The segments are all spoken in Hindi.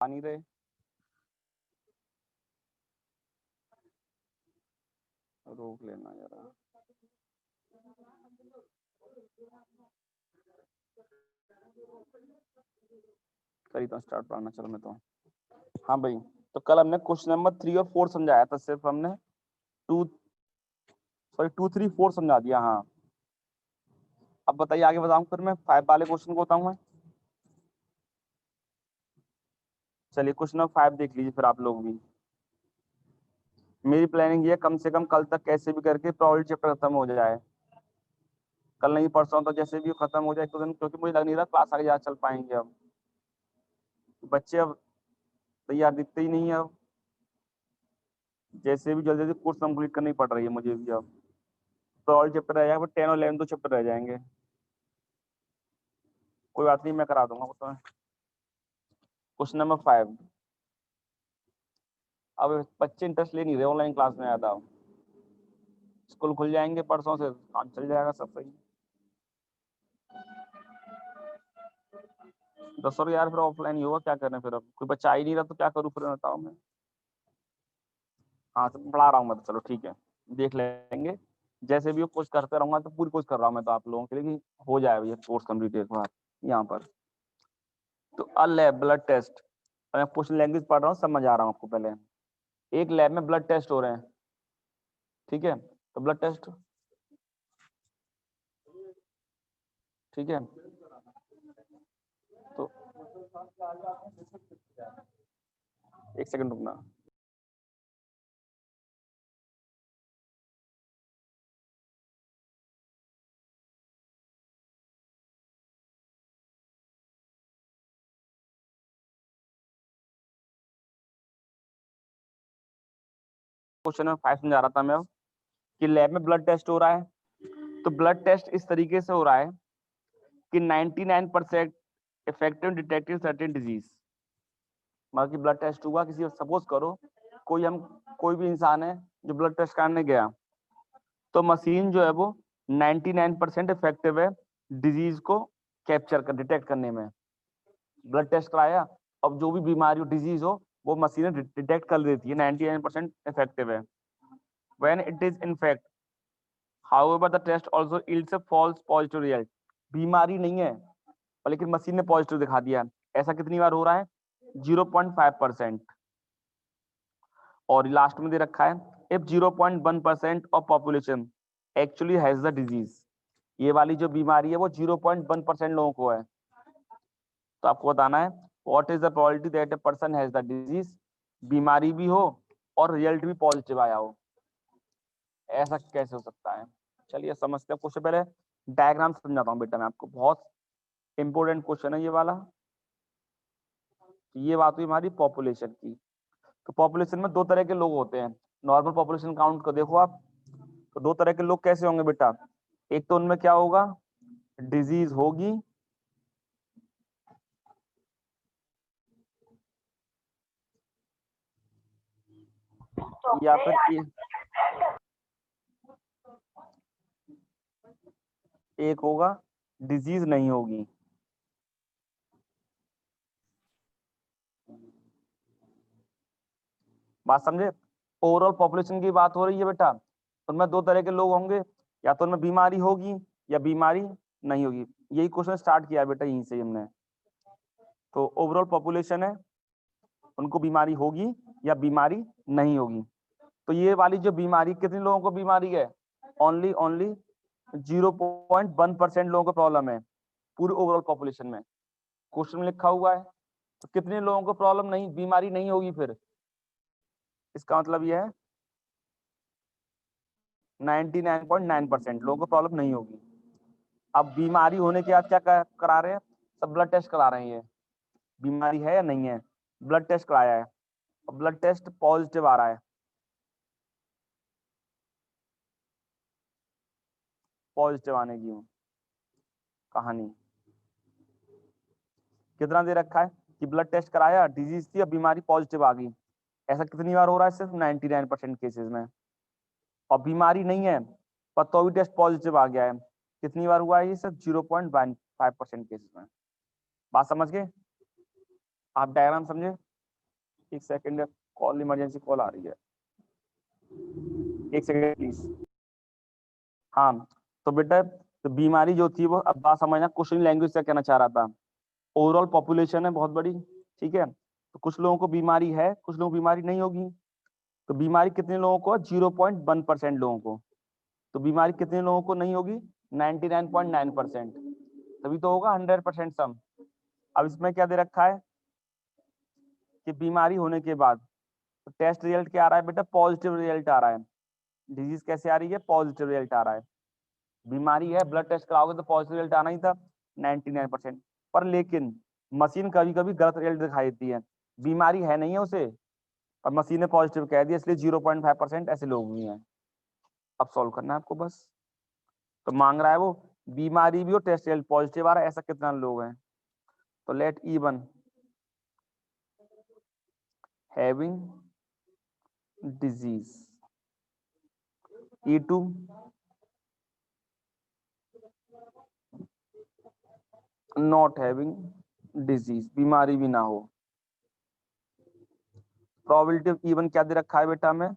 नहीं रहे, रोक लेना जरा। करी तो स्टार्ट पढ़ाना, चलो मैं तो। हाँ भाई, तो कल हमने क्वेश्चन नंबर 3 और 4 समझाया था, सिर्फ हमने 2 2 3 4 समझा दिया। हाँ, अब बताइए आगे बताऊं, फिर मैं 5 वाले क्वेश्चन को बताऊं मैं। चलिए क्वेश्चन नंबर 5 देख लीजिए फिर आप लोग भी। मेरी प्लानिंग ये कम से कम कल तक कैसे भी करके प्रोबेबिलिटी चैप्टर खत्म हो जाए। कल नहीं परसों तो जैसे भी खत्म हो जाए, क्योंकि मुझे लग नहीं रहा क्लास आगे जा चल पाएंगे अब। बच्चे अब तैयार दिखते ही नहीं है अब। जैसे भी जल्दी जल्दी कोर्स कंप्लीट करनी पड़ रही है मुझे भी अब। प्रोबेबिलिटी चैप्टर रह जाएगा, 10 और 11 दो चैप्टर रह जाएंगे। कोई बात नहीं, मैं करा दूंगा वो तो। Question number 5। अब बच्चे इंटरेस्ट ले नहीं रहे ऑनलाइन क्लास में ज्यादा। स्कूल खुल जाएंगे परसों से, काम चल जाएगा सब सही। दस और यार फिर ऑफलाइन ही होगा, क्या करें फिर, अब कोई बच्चा आ ही नहीं रहा तो क्या करूँ फिर, बताओ मैं। हाँ तो पढ़ा रहा हूँ मैं तो, चलो ठीक है, देख लेंगे। जैसे भी कोर्स करते रहूंगा, तो पूरी कोशिश कर रहा हूँ मैं तो आप लोगों के लिए कि हो जाए भैया कोर्स कंप्लीट एक बार यहाँ पर। तो अ लैब ब्लड टेस्ट, मैं क्वेश्चन लैंग्वेज पढ़ रहा हूँ, समझ आ रहा हूँ आपको। पहले एक लैब में ब्लड टेस्ट हो रहे हैं, ठीक है, तो ब्लड टेस्ट, ठीक है। तो एक सेकंड रुकना। क्वेश्चन नंबर 5 समझा रहा था मैं अब, कि लैब में ब्लड टेस्ट हो रहा है। तो ब्लड टेस्ट इस तरीके से हो रहा है कि 99% इफेक्टिव डिटेक्टिंग सर्टेन डिजीज। मतलब कि ब्लड टेस्ट हुआ किसी, सपोज करो कोई भी इंसान है जो ब्लड टेस्ट करने गया, तो मशीन जो है वो 99% इफेक्टिव है डिजीज को कैप्चर कर डिटेक्ट करने में। ब्लड टेस्ट कराया, अब जो भी बीमारी हो डिजीज हो, वो मशीन डिटेक्ट कर देती है, 99% इफेक्टिव है। When it is in fact, however the test also yields a false positive result. बीमारी नहीं है और लेकिन मशीन ने पॉजिटिव दिखा दिया। ऐसा कितनी बार हो रहा है? 0.5%। और लास्ट में दे रखा है, if 0.1% of population actually has the disease. ये वाली जो बीमारी है वो 0.1% लोगों को है। तो आपको बताना है what is the probability that a person has the disease, बीमारी भी हो और रिजल्ट भी पॉजिटिव आया हो। ऐसा कैसे हो सकता है? चलिए समझते हैं क्वेश्चन। पहले डायग्राम समझाता हूँ बेटा मैं आपको, बहुत इंपॉर्टेंट क्वेश्चन है ये वाला। ये बात हुई हमारी पॉपुलेशन की। तो पॉपुलेशन में दो तरह के लोग होते हैं। नॉर्मल पॉपुलेशन काउंट को देखो आप, तो दो तरह के लोग कैसे होंगे बेटा? एक तो उनमें क्या होगा, डिजीज होगी, या फिर एक होगा डिजीज नहीं होगी। बात समझे? ओवरऑल पॉपुलेशन की बात हो रही है बेटा, उनमें दो तरह के लोग होंगे, या तो उनमें बीमारी होगी या बीमारी नहीं होगी। यही क्वेश्चन स्टार्ट किया बेटा यहीं से हमने। तो ओवरऑल पॉपुलेशन है, उनको बीमारी होगी या बीमारी नहीं होगी। तो ये वाली जो बीमारी, कितने लोगों को बीमारी है? ओनली ओनली 0.1% लोगों को प्रॉब्लम है पूरी ओवरऑल पॉपुलेशन में। क्वेश्चन में लिखा हुआ है, तो कितने लोगों को प्रॉब्लम नहीं, बीमारी नहीं होगी फिर? इसका मतलब यह है 99.9% लोगों को प्रॉब्लम नहीं होगी। अब बीमारी होने के बाद क्या करा रहे हैं? सब ब्लड टेस्ट करा रहे हैं, बीमारी है या नहीं है, ब्लड टेस्ट कराया है, ब्लड टेस्ट पॉजिटिव आ रहा है। पॉजिटिव आने की कहानी कितना दे रखा है कि ब्लड टेस्ट कराया, डिजीज थी, अब बीमारी पॉजिटिव आ गई। ऐसा कितनी बार हो रहा है? सिर्फ 99% केसेस में। और बीमारी नहीं है पर तो भी टेस्ट पॉजिटिव आ गया है, कितनी बार हुआ है? ये सिर्फ 0.15% केसेस में। बात समझ गए आप? डायग्राम समझे? एक सेकंड, कॉल इमरजेंसी कॉल आ रही है, एक सेकंड प्लीज। हाँ, तो बेटा तो बीमारी जो थी वो, अब बात समझना, क्वेश्चन लैंग्वेज से कहना चाह रहा था। ओवरऑल पॉपुलेशन है बहुत बड़ी, ठीक है, तो कुछ लोगों को बीमारी है, कुछ लोगों को बीमारी नहीं होगी। तो बीमारी कितने लोगों को? 0.1% लोगों को। तो बीमारी कितने लोगों को नहीं होगी? 99.9%। तभी तो होगा 100% सम। अब इसमें क्या दे रखा है कि बीमारी होने के बाद तो टेस्ट रिजल्ट क्या आ रहा है बेटा? पॉजिटिव रिजल्ट आ रहा है। डिजीज कैसे आ रही है? पॉजिटिव रिजल्ट आ रहा है। बीमारी है, ब्लड टेस्ट कराओगे तो पॉजिटिव रिजल्ट आना ही था 99%। पर लेकिन मशीन कभी कभी गलत रिजल्ट दिखाई देती है, बीमारी है नहीं है उसे, और मशीन ने पॉजिटिव कह दिया, इसलिए 0.5% ऐसे लोग भी हैं। अब सॉल्व करना है आपको बस। तो मांग रहा है वो बीमारी भी हो, टेस्ट रिजल्ट पॉजिटिव आ रहा है, ऐसा कितना लोग हैं? तो let E1 having disease, E2 not having disease, बीमारी भी ना हो। प्रोबेबिलिटी ऑफ E1 क्या दे रखा है बेटा हमें?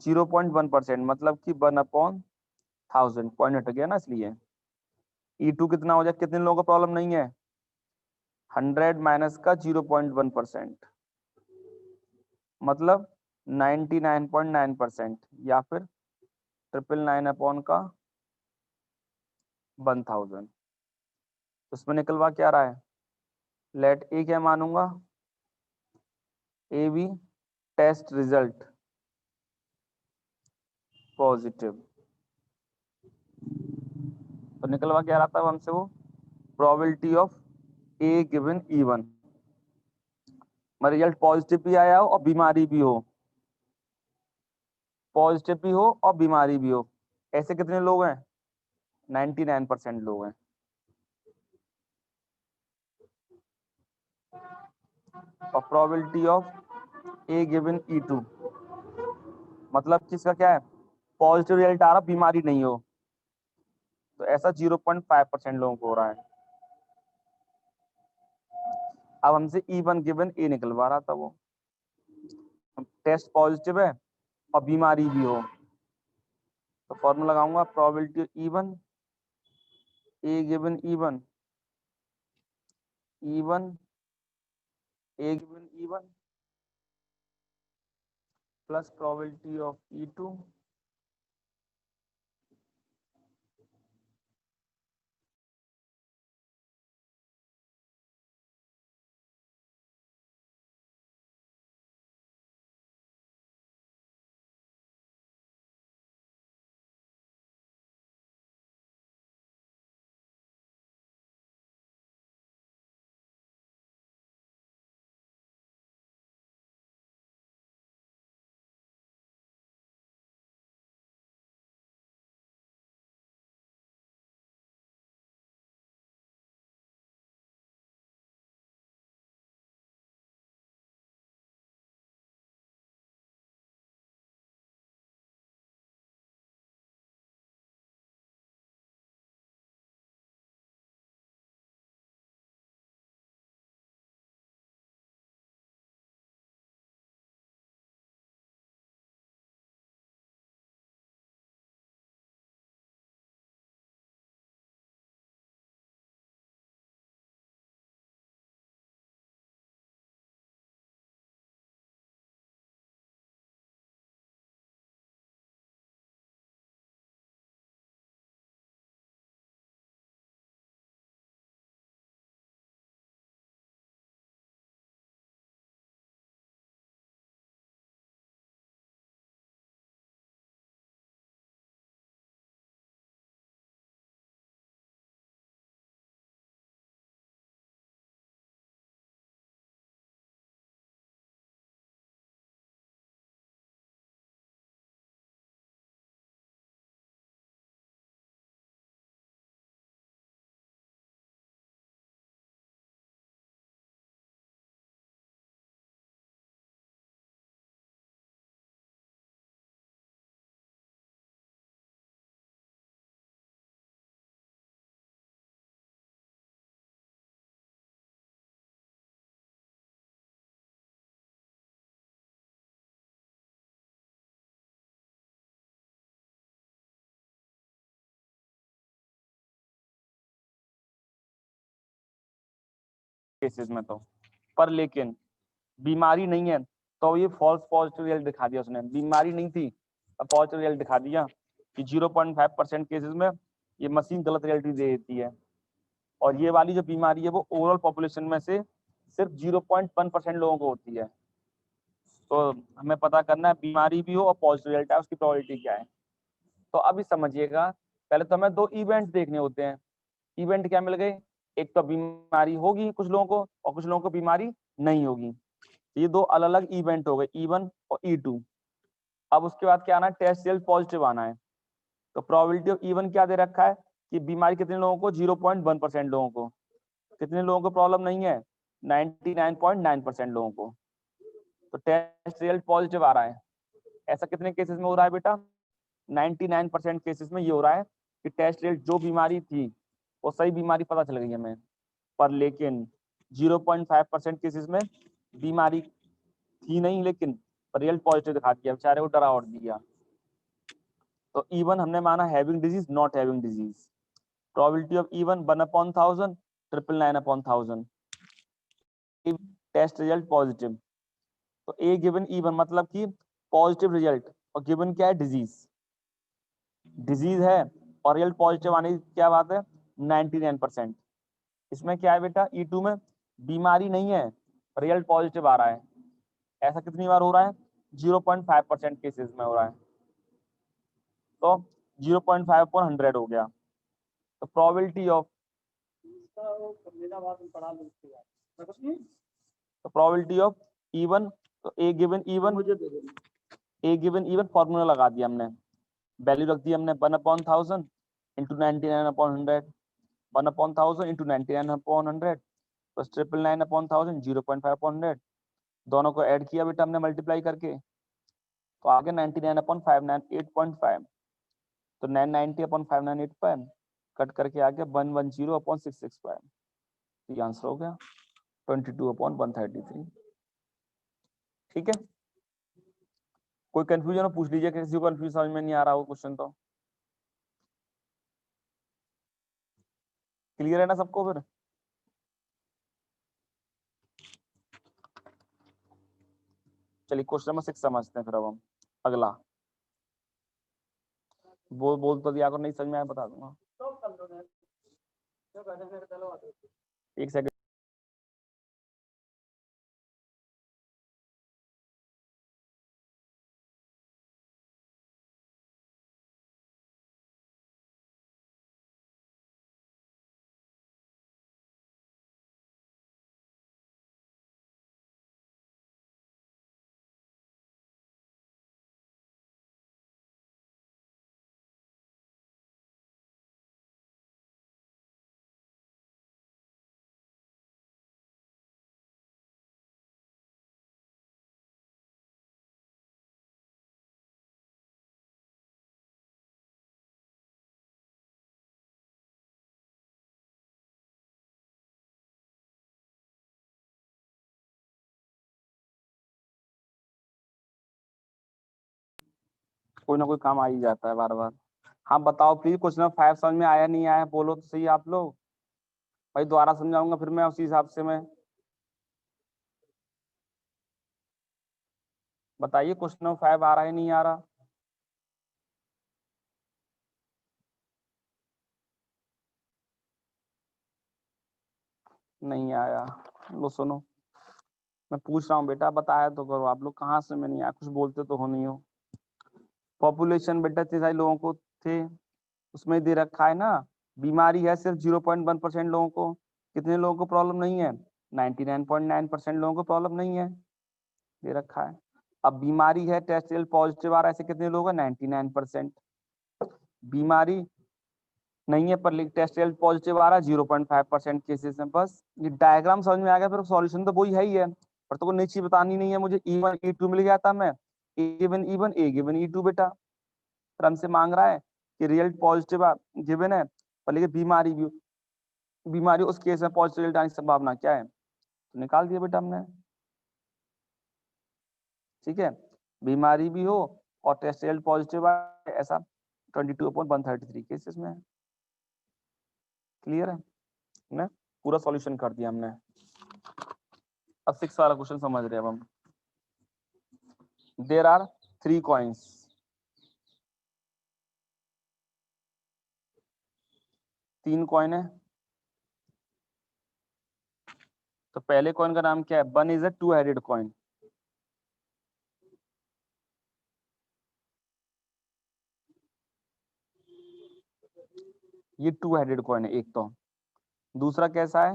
0.1%, मतलब कि 1/1000, पॉइंट हट गया ना इसलिए। E2 कितना हो जाए? कितने लोगों का प्रॉब्लम नहीं है? 100 माइनस का 0.1%, मतलब 99.9%, या फिर 999 अपॉन का 1000। उसमें निकलवा क्या रहा है? लेट ए क्या मानूंगा? A be test result positive. तो निकलवा क्या रहा था हमसे वो? Probability of A given E1, result positive भी आया हो और बीमारी भी हो, पॉजिटिव भी हो और बीमारी भी हो, ऐसे कितने लोग हैं? 99% लोग हैं। और probability of A given E2, मतलब किसका क्या है? पॉजिटिव रिजल्ट आ रहा, बीमारी नहीं हो, तो ऐसा 0.5% लोगों को हो रहा है। अब हमसे E1 गिवन ए निकलवा रहा था वो, टेस्ट पॉजिटिव है और बीमारी भी हो, तो फॉर्मूला लगाऊंगा probability E1 A given E1, E1 A given E1 plus probability of E2 cases में तो, पर लेकिन बीमारी नहीं है तो ये फॉल्स पॉजिटिव रिजल्ट दिखा दिया उसने। बीमारी नहीं थी और पॉजिटिव रिजल्ट दिखा दिया कि 0.5% केसेस में ये मशीन गलत रिजल्ट दे देती है। और ये वाली जो बीमारी है वो ओवरऑल पॉपुलेशन में से सिर्फ 0.1% लोगों को होती है। तो हमें पता करना है बीमारी भी हो और पॉजिटिव रिजल्ट है उसकी प्रोबेबिलिटी क्या है। तो अभी समझिएगा, पहले तो हमें दो इवेंट देखने होते हैं। इवेंट क्या मिल गए, एक तो बीमारी होगी कुछ लोगों को और कुछ लोगों को बीमारी नहीं होगी। ये दो अलग अलग इवेंट हो गए, E1 और E2। अब उसके बाद क्या आना है, टेस्ट रिजल्ट पॉजिटिव आना है। तो प्रोबेबिलिटी ऑफ E1 क्या दे रखा है कि बीमारी कितने लोगों को, 0.1% लोगों को। कितने लोगों को प्रॉब्लम नहीं है, 99.9% लोगों को। तो टेस्ट रिजल्ट पॉजिटिव आ रहा है। ऐसा कितने केसेस में हो रहा है बेटा, 99% केसेस में ये हो रहा है कि टेस्ट रिजल्ट जो बीमारी थी वो सही बीमारी पता चल गई हमें, पर लेकिन 0.5% केसेस में बीमारी थी नहीं लेकिन रिजल्ट पॉजिटिव दिखा दिया, बेचारे को डरा और दिया। तो E1 हमने माना having disease not having disease. Probability of E1 1/1000, 999/1000। Test result positive, तो ए गिवन E1 मतलब कि पॉजिटिव रिजल्ट, और गिवन क्या है, डिजीज। डिजीज है और रिजल्ट पॉजिटिव आने की क्या बात है, 99%। इसमें क्या है बेटा, E2 में बीमारी नहीं है, रिजल्ट पॉजिटिव आ रहा है। ऐसा कितनी बार हो रहा है, 0.5% केसेस में हो रहा है। तो 0.5/100 हो गया। तो प्रोबेबिलिटी ऑफ, तो प्रोबेबिलिटी ऑफ E1, तो ए गिवन E1 फॉर्मूला लगा दिया हमने, वैल्यू रख दी हमने 1/1000 इंटू 99/100, 1/1000 इंटू 99/100 प्लस 999/1000, 0.5/100। दोनों को ऐड किया बेटा हमने मल्टीप्लाई करके, तो आगे 99/598.5, तो 990/598.5 कट करके आगे 110/665। ये आंसर हो गया 22/133। ठीक है, कोई कंफ्यूजन हो पूछ लीजिए, किसी को कंफ्यूजन समझ में नहीं आ रहा हो क्वेश्चन तो। क्लियर है ना सबको? फिर चलिए क्वेश्चन नंबर 6 समझते हैं फिर अब हम। अगला बोल तो दिया, अगर नहीं समझ में आया बता दूंगा। एक सेकंड। कोई ना कोई काम आ ही जाता है बार बार। हाँ बताओ प्लीज, क्वेश्चन नंबर 5 समझ में आया नहीं आया, बोलो तो सही आप लोग। भाई दोबारा समझाऊंगा फिर मैं उसी हिसाब से। मैं बताइए क्वेश्चन नंबर 5 आ रहा है नहीं आ रहा? नहीं आया, लो सुनो, मैं पूछ रहा हूँ बेटा, बताया तो करो। आप लोग कहाँ से में नहीं आया, कुछ बोलते तो हो नहीं हो। पॉपुलेशन बेटा इतने सारे लोगों को थे, उसमें दे रखा है ना, बीमारी है सिर्फ 0.1% लोगों को। कितने लोगों को प्रॉब्लम नहीं है, 99.9% लोगों को प्रॉब्लम नहीं है, दे रखा है। अब बीमारी है, टेस्ट रिजल्ट पॉजिटिव आ रहा है, ऐसे कितने लोग हैं, 99%। बीमारी नहीं है पर टेस्ट रिजल्ट पॉजिटिव आ रहा है 0.5% केसेस में। बस ये डायग्राम समझ में आ गया, फिर सॉल्यूशन तो वही है ही है। पर तो कोई नई चीज बतानी नहीं है मुझे। E1 E2 मिल गया था, मैं ए गिवन E1 ए गिवन E2 बेटा। फिर हमसे मांग रहा है कि रिजल्ट पॉजिटिव गिवन है पर लेकिन बीमारी भी, बीमारी उस केस में पॉजिटिव रिजल्ट आने की संभावना क्या है, तो निकाल दिया बेटा हमने। ठीक है, बीमारी भी हो और टेस्ट रिजल्ट पॉजिटिव आए, ऐसा 22/133 केसेस में। क्लियर है ना? पूरा सॉल्यूशन कर दिया हमने। अब 6 वाला क्वेश्चन समझ रहे हैं अब हम। देयर आर 3 कॉइन्स, 3 कॉइन है। तो पहले कॉइन का नाम क्या है? One is a two headed coin. ये टू हेडेड कॉइन है एक तो। दूसरा कैसा है?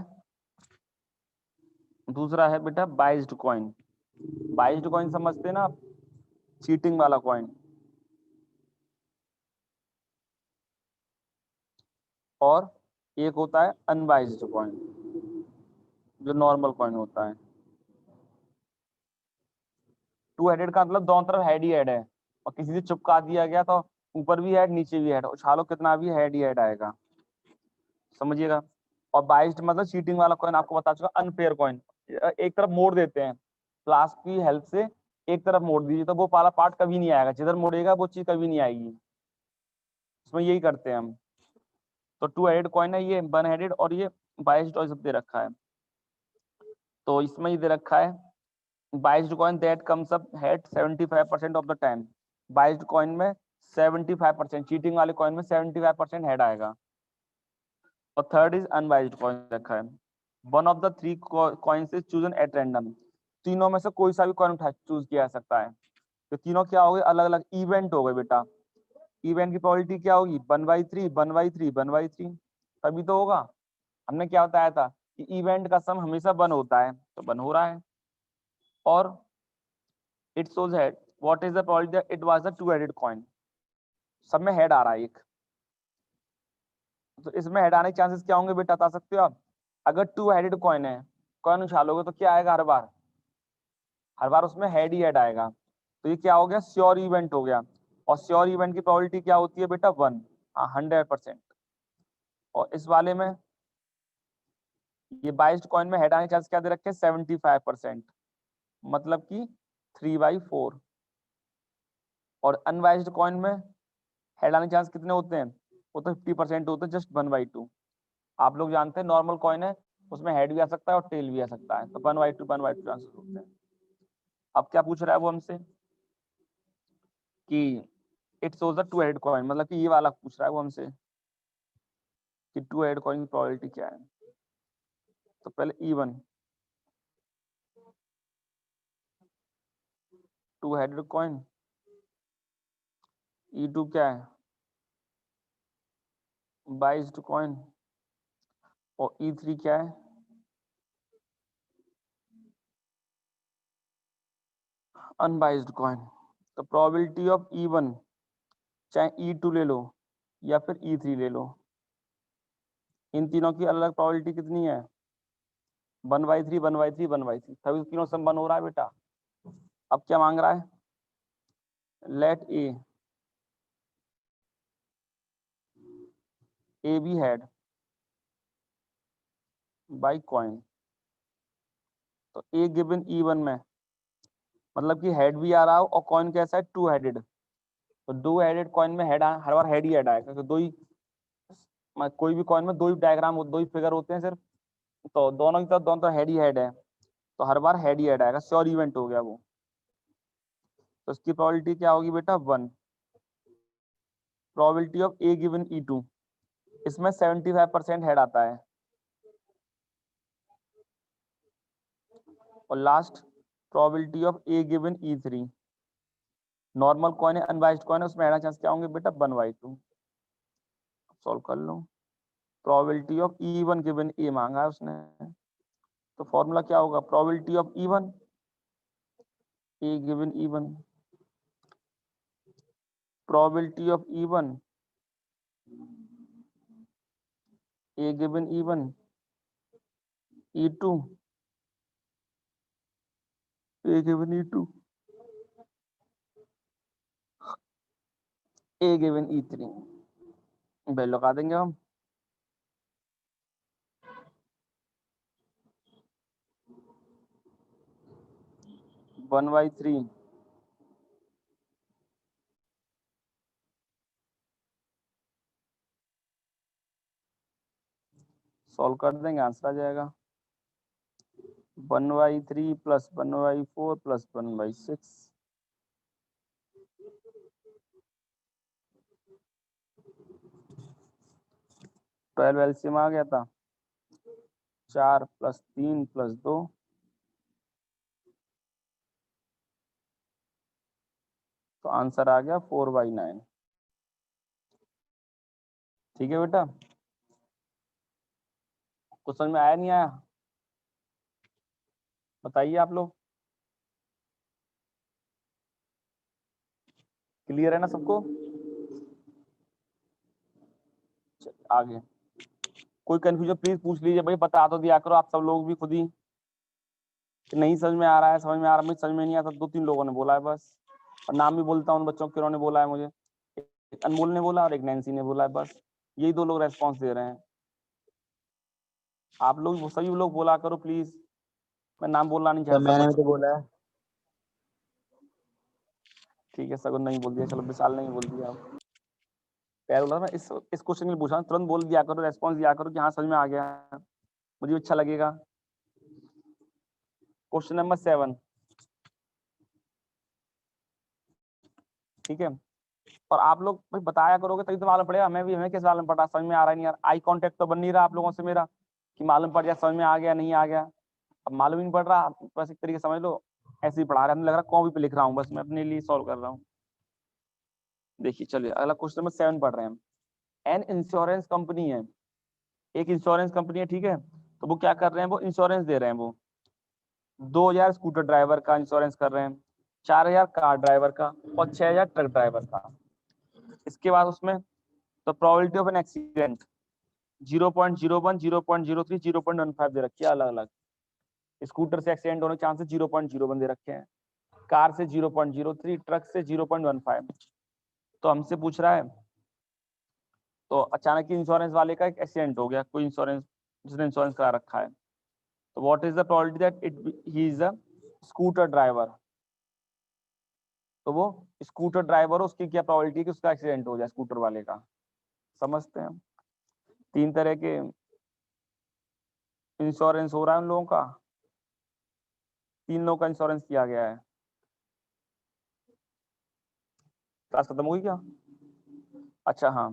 दूसरा है बेटा बाइज्ड कॉइन। बाइज्ड कॉइन समझते हैं ना आप? चीटिंग वाला कॉइन। और एक होता है अनबाइज्ड कॉइन, जो नॉर्मल कॉइन होता है। टू हेडेड का मतलब दोनों तरफ हेड ही हेड है, और किसी से चिपका दिया गया तो ऊपर भी हेड नीचे भी हेड, उछालो कितना भी हेड ही हेड आएगा, समझिएगा। और बाइज्ड मतलब चीटिंग वाला कॉइन, आपको बता चुका। अनफेयर कॉइन, एक तरफ मोड़ देते हैं, फ्लास्क की हेल्प से एक तरफ मोड़ दीजिए तो वो वाला पार्ट कभी नहीं आएगा, जिधर मोड़ेगा वो चीज कभी नहीं आएगी। इसमें यही करते हैं हम। तो टू हेडेड कॉइन है ये, वन हेडेड, और ये बाइज्ड और सब दे रखा है। तो इसमें ये दे रखा है biased coin that comes up head 75% of the time. Biased coin में 75%, चीटिंग वाले कॉइन में 75% हेड आएगा। और थर्ड इज अनबाइज्ड कॉइन रखा है। One of the three coins is chosen at random. तीनों में से कोई सा भी कॉइन उठा चूज किया जा सकता है। तो तीनों क्या हो गए? अलग अलग इवेंट हो गए बेटा। इवेंट की प्रोबेबिलिटी क्या होगी? 1/3 1/3 1/3, तभी तो होगा। हमने क्या बताया था कि इवेंट का सम हमेशा 1 होता है, तो 1 हो रहा है। और it shows head, what is the probability that it was a two headed coin. सब में हेड आ रहा है एक, तो इसमें हेड आने के चांसेस क्या होंगे बेटा, बता सकते हो आप? अगर टू हेडेड कॉइन है, कॉइन उछालोगे तो क्या आएगा? हर बार, हर बार उसमें हेड ही हेड आएगा। तो ये क्या हो गया? श्योर इवेंट हो गया। और श्योर इवेंट की प्रोबेबिलिटी क्या होती है बेटा? 1। हाँ, 100%। और इस वाले में, ये बाइज्ड कॉइन में हेड आने के चांस क्या दे रखे हैं? 75%, मतलब कि 3/4। और अनबाइज्ड कॉइन में हेड आने के चांस कितने होते हैं? वो तो 50% होते हैं, जस्ट 1/2। आप लोग जानते हैं नॉर्मल कॉइन है, उसमें हेड भी आ सकता है और टेल भी आ सकता है, तो 1/2 चांसेस होते हैं। अब क्या पूछ रहा है वो हमसे कि it shows the two headed coin, मतलब कि ये वाला पूछ रहा है वो हमसे कि टू हेडेड कॉइन की प्रोबेबिलिटी क्या है। तो पहले E1, two headed coin. E2 क्या है? Biased coin. और E3 क्या है? Unbiased coin. तो प्रोबेबिलिटी ऑफ E1, चाहे E2 ले लो या फिर E3 ले लो, इन तीनों की अलग प्रोबेबिलिटी कितनी है? 1/3 1/3 1/3, तभी तीनों सम 1 हो रहा है बेटा। अब क्या मांग रहा है? Let A be head by coin. तो ए गिवन E1 में, मतलब कि हेड भी आ रहा हो और कॉइन कैसा है? Two headed. तो दो हेडेड कॉइन में हेड हर बार हेड ही हेड आएगा, तो दो ही, कोई भी कॉइन में दो ही डायग्राम, दो ही फिगर होते हैं सिर्फ, तो दोनों की तरफ दोनों तरफ हेड ही हेड है, तो हर बार हेड ही हेड आएगा, श्योर इवेंट हो गया वो। तो इसकी प्रोबेबिलिटी क्या होगी बेटा? 1। Probability of A given E2, इसमें 75% हेड आता है। और last, probability of A given E3, normal coin है, अनबाइज्ड कॉइन है, उसमें हेड चांस क्या होंगे बेटा? 1/2। सॉल्व कर लो। प्रोबेबिलिटी ऑफ E1 गिवन ए मांगा है उसने, तो फॉर्मूला क्या होगा? Probability of E1, A given E1, probability of E1, A given E1, E2, A given E2, A given E3। Value लगा देंगे हम। 1/3, सॉल्व कर देंगे, आंसर आ जाएगा। 1/3 प्लस 1/4 प्लस 1/6। 12 एलसीएम आ गया था, 4 प्लस 3 प्लस 2, तो आंसर आ गया 4/9। ठीक है बेटा, कुछ समझ में आया नहीं आया बताइए आप लोग, क्लियर है ना सबको? आगे कोई कंफ्यूजन प्लीज पूछ लीजिए भाई, बता तो दिया करो आप सब लोग भी खुद ही कि नहीं समझ में आ रहा है, समझ में आ रहा है, मुझे समझ में नहीं आता। 2-3 लोगों ने बोला है बस, और नाम भी बोलता हूँ उन बच्चों के, उन्होंने बोला है मुझे, एक अनमोल ने बोला और एक नैन्सी ने बोला है, बस यही 2 लोग रेस्पॉन्स दे रहे हैं। आप लोग सभी लोग बोला करो प्लीज, मैं नाम बोलना नहीं चाहता। मैंने भी तो बोला है। ठीक है, सगुन नहीं बोल दिया, चलो विशाल नहीं बोल दिया। पैर बोला, मैं इस क्वेश्चन के लिए पूछा, तुरंत बोल दिया करो, रेस्पॉन्स दिया करो कि हाँ समझ में आ गया, मुझे अच्छा लगेगा। क्वेश्चन नंबर 7, ठीक है, और आप लोग भाई बताया करोगे तभी तो मालूम पड़ेगा, हमें कैसे मालूम पड़ा, समझ में आ रहा है नहीं यार, आई कांटेक्ट तो बन नहीं रहा आप लोगों से मेरा कि मालूम पड़ जाए समझ में आ गया नहीं आ गया। अब मालूम ही नहीं पड़ रहा, बस एक तरीके समझ लो ऐसे ही पढ़ा रहे, हमें लग रहा कॉपी पे लिख रहा हूँ, बस मैं अपने लिए सॉल्व कर रहा हूँ। देखिए चलिए अगला क्वेश्चन नंबर 7 पढ़ रहे हैं हम। एन इंश्योरेंस कंपनी है, एक इंश्योरेंस कंपनी है, ठीक है, तो वो क्या कर रहे हैं, वो इंश्योरेंस दे रहे हैं, वो 2,000 स्कूटर ड्राइवर का इंश्योरेंस कर रहे हैं, 4,000 कार ड्राइवर का और 6,000 ट्रक ड्राइवर का। इसके बाद उसमें तो प्रोबेबिलिटी ऑफ एन एक्सीडेंट 0.01, 0.03, 0.15 दे रखी है अलग अलग। स्कूटर से एक्सीडेंट होने के चांसेस 0.01 दे रखे हैं, कार से 0.03, ट्रक से 0.15। तो हमसे पूछ रहा है, तो अचानक ही इंश्योरेंस वाले का एक एक्सीडेंट हो गया, कोई इंश्योरेंस जिसने इंश्योरेंस करा रखा है, तो what is the probability that he is a scooter driver. तो वो स्कूटर ड्राइवर, उसकी क्या प्रोबेबिलिटी है कि उसका एक्सीडेंट हो जाए स्कूटर वाले का, समझते हैं। 3 तरह के इंश्योरेंस हो रहा है उन लोगों का, 3 लोगों का इंश्योरेंस किया गया है। क्लास खत्म हुई क्या? अच्छा हाँ,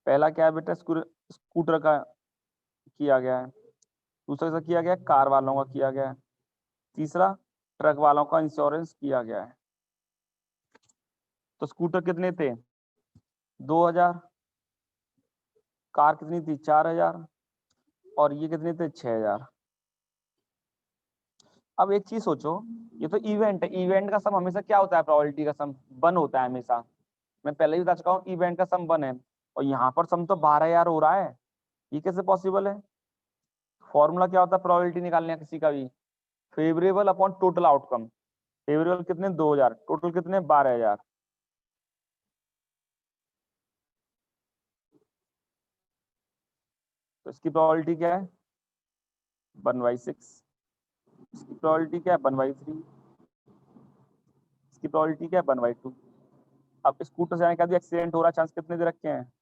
पहला क्या है बेटा, स्कूटर का किया गया है, दूसरा सा किया गया है, कार वालों का किया गया है, तीसरा ट्रक वालों का इंश्योरेंस किया गया है। तो स्कूटर कितने थे, 2,000, कार कितनी थी, 4,000, और ये कितने थे, 6,000। अब एक चीज सोचो, ये तो इवेंट है, इवेंट का सम हमेशा क्या होता है, प्रोबेबिलिटी का सम 1 होता है हमेशा, मैं पहले ही बता चुका हूँ, इवेंट का सम 1 है, और यहाँ पर सम तो 12,000 हो रहा है, ये कैसे पॉसिबल है? फॉर्मूला क्या होता है प्रोबेबिलिटी निकालने का किसी का भी, favourable upon total outcome. Favourable कितने, 2,000, टोटल कितने, 12,000। तो इसकी प्रोबेबिलिटी क्या है, 1/6। इसकी प्रोबेबिलिटी क्या है, 1/3। इसकी प्रोबेबिलिटी क्या है, 1/2। अब स्कूटर से आने का भी एक्सीडेंट हो रहा है, चांस कितने दे रखे हैं,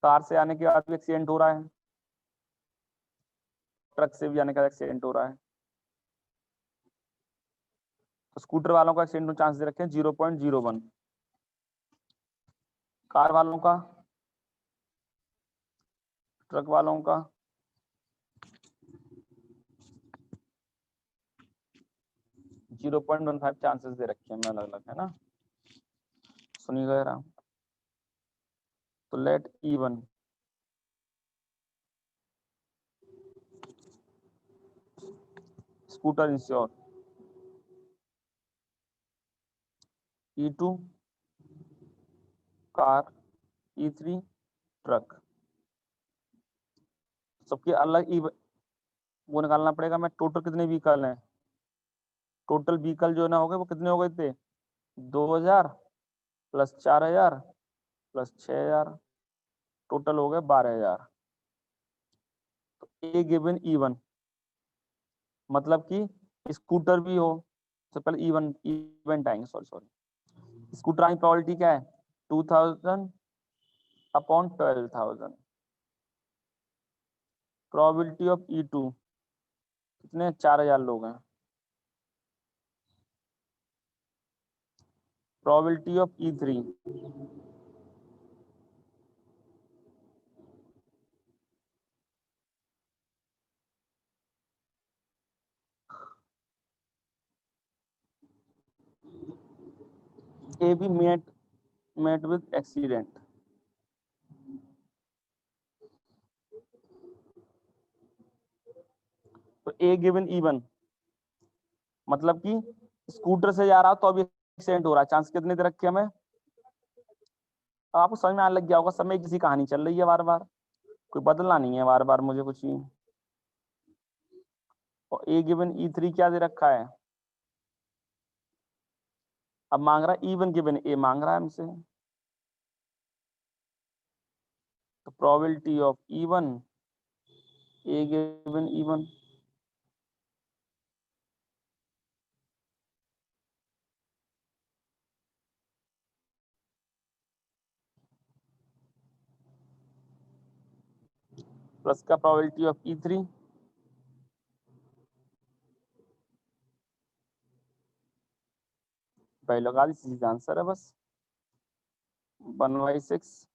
कार से आने के बाद भी एक्सीडेंट हो रहा है, ट्रक से भी आने का एक्सीडेंट हो रहा है। तो स्कूटर वालों का एक्सीडेंट चांस दे रखे हैं 0.01, कार वालों का, ट्रक वालों का 0.15 चांसेस दे रखे हैं अलग अलग, है ना, सुनिएगा जरा। तो let E1 scooter insure, E2 car, E3 truck, सबके अलग वो निकालना पड़ेगा। मैं टोटल कितने व्हीकल हैं, टोटल व्हीकल जो ना हो गए वो कितने हो गए थे, 2,000 प्लस 4,000 प्लस 6,000, टोटल हो गए 12,000। तो ए गिवन E1 मतलब कि स्कूटर भी हो, तो पहले E1 इवेंट आएंगे, सॉरी सॉरी, स्कूटर की प्रोबेबिलिटी क्या है, 2,000 अपॉन 12,000, प्रोबेबिलिटी ऑफ E2 कितने 4000 लोग हैं। Probability of E3 A B met with accident। तो ए गिवन E1 मतलब कि स्कूटर से जा रहा तो अभी एक्सीडेंट हो रहा है, चांस कितने दे रखे हमें। आपको समझ में आने लग गया होगा, समय किसी कहानी चल रही है बार बार, कोई बदलना नहीं है बार बार मुझे कुछ ही। और ए गिवन E3 क्या दे रखा है, अब मांग रहा है E1 गिवन ए मांग रहा है हमसे। तो probability of E1 A given E1 plus का प्रोबेबिलिटी ऑफ E3 पहले लगा दी, सीधा आंसर है बस 1/6।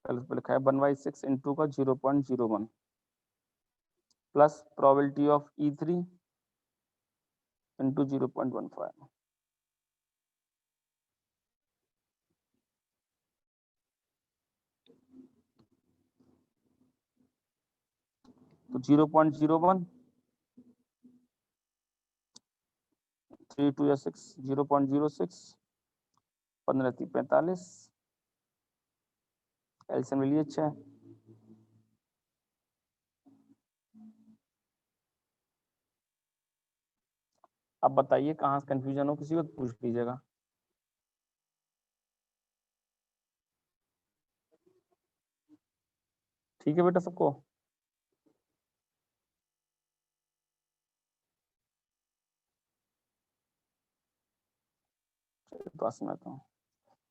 पहले लिखा है 1/6 इंटू का 0.01 plus probability of E3 into 0.15। तो 0.01 3 2 या 6 0.06 15 3 45 एल्सियम ले लिए। अच्छा है, अब बताइए कहाँ से कंफ्यूजन हो किसी को तो पूछ लीजिएगा। ठीक है बेटा सबको। तो सुनाता हूँ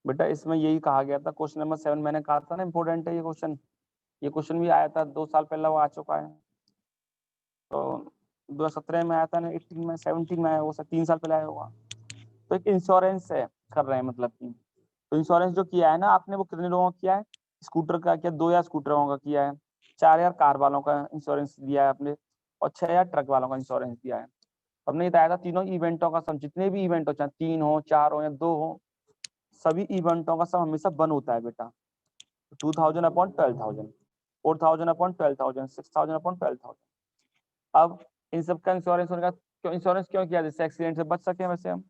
बेटा, इसमें यही कहा गया था, क्वेश्चन नंबर 7 मैंने कहा था ना इंपॉर्टेंट है ये क्वेश्चन। ये क्वेश्चन भी आया था 2 साल पहले, वो आ चुका है। तो 2017 में आया था ना, 18 में 17 में आया, वो 3 साल पहले आया होगा। तो एक इंश्योरेंस है कर रहे हैं मतलब कि, तो इंश्योरेंस जो किया है ना आपने, वो कितने लोगों का किया है, स्कूटर का किया 2000 स्कूटरों का किया है, 4000 कार वालों का इंश्योरेंस दिया है आपने, और 6000 ट्रक वालों का इंश्योरेंस दिया है। हमने बताया था तीनों इवेंटों का सम, जितने भी इवेंट हो, चाहे 3 हो 4 हो या 2 हो, सभी इवेंटों का सम हमेशा 1 होता है बेटा। 2000 अपॉन 12,000, 4000 अपॉन 12,000, 6000 अपॉन 12,000। अब इन सब का इंश्योरेंस होने का, क्यों इंश्योरेंस क्यों किया, जैसे एक्सीडेंट से बच सके वैसे हम,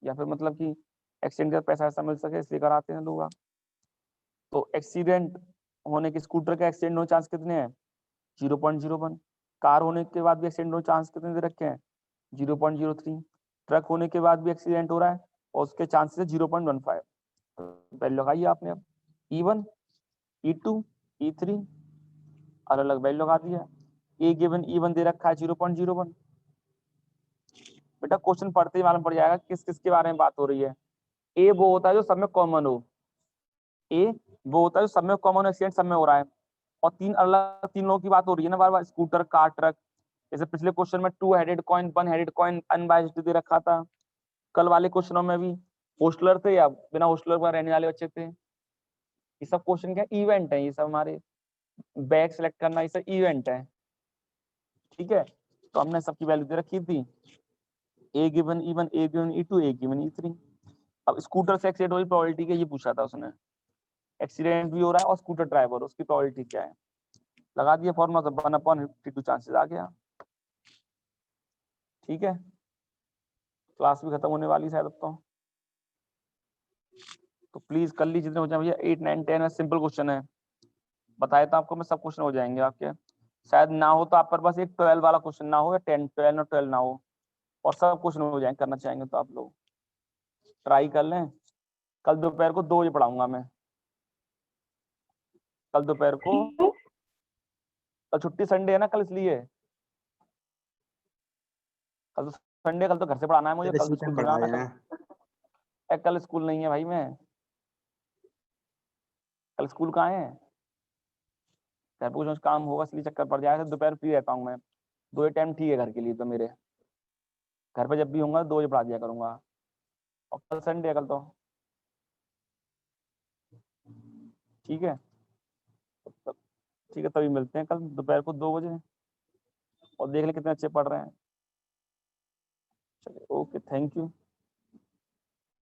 या फिर मतलब कि एक्सीडेंट का पैसा ऐसा मिल सके इसलिए कराते हैं लोग। तो एक्सीडेंट होने के, स्कूटर का एक्सीडेंट होने चांस कितने हैं 0.01, कार होने के बाद भी एक्सीडेंट होने चांस कितने दे रखे हैं 0.03, ट्रक होने के बाद भी एक्सीडेंट हो रहा है और उसके चांसेस है 0.15। वैल्यू लगाइए आपने, अब E1 E2 E3 अलग अलग वैल्यू लगा दिया। ए गिवन E1 दे रखा है 0.01। बेटा क्वेश्चन पढ़ते ही मालूम पड़ जाएगा किस किस के बारे में बात हो रही है। ए वो होता है जो सब में कॉमन हो, ए वो होता है जो सब में कॉमन एक्सीडेंट सब में हो रहा है, और 3 लोगों की बात हो रही है ना बार बार, स्कूटर कार ट्रक। जैसे पिछले क्वेश्चन में 2 headed coin 1 headed coin unbiased दे रखा था, कल वाले क्वेश्चनों में भी होस्टलर थे या बिना होस्टलर पर रहने वाले बच्चे थे। ये सब क्वेश्चन क्या इवेंट है, ये सब हमारे बैग सेलेक्ट करना, ये सब इवेंट है। ठीक है, तो हमने सबकी वैल्यू दे रखी थी, ए गिवन E1 ए गिवन E2 ए गिवन E3। अब स्कूटर से एक्सीडेंट वाली प्रोबेबिलिटी का ये पूछा था उसने, एक्सीडेंट भी हो रहा है और स्कूटर ड्राइवर, उसकी प्रोबेबिलिटी क्या है, लगा दिया फॉर्मूला, तो 1/52 चांसेस आ गया। ठीक है, क्लास भी खत्म होने वाली शायद अब तो प्लीज कर लीजिए जितने हो जाए भैया। 8 9 10 में सिंपल क्वेश्चन है, बताया था आपको मैं, सब क्वेश्चन हो जाएंगे आपके। शायद ना हो तो आप पर बस एक 12 वाला क्वेश्चन ना हो, या 10 12 और 12 ना हो, और सब क्वेश्चन हो जाएंगे, करना चाहेंगे तो आप लोग ट्राई कर लें। कल दोपहर को 2 बजे पढ़ाऊंगा मैं, कल दोपहर को, कल छुट्टी संडे है ना कल, इसलिए कल तो संडे, कल तो घर से पढ़ाना है मुझे, चल कल इस तो स्कूल वीकेंड नहीं बढ़ा आना। देना। कल स्कूल नहीं है भाई, मैं कल स्कूल कहाँ है? घर पे कुछ काम होगा इसलिए चक्कर पड़ जाएगा। दोपहर फ्री रहता हूँ मैं, 2 टाइम ठीक है घर के लिए तो मेरे। घर पे जब भी होऊंगा 2 बजे पढ़ा दिया करूंगा। और कल संडे है, कल तो ठीक है। तब ठीक है, तभी मिलते हैं कल दोपहर को 2 बजे, और देख ले कितने अच्छे पढ़ रहे हैं। चलिए, ओके, थैंक यू।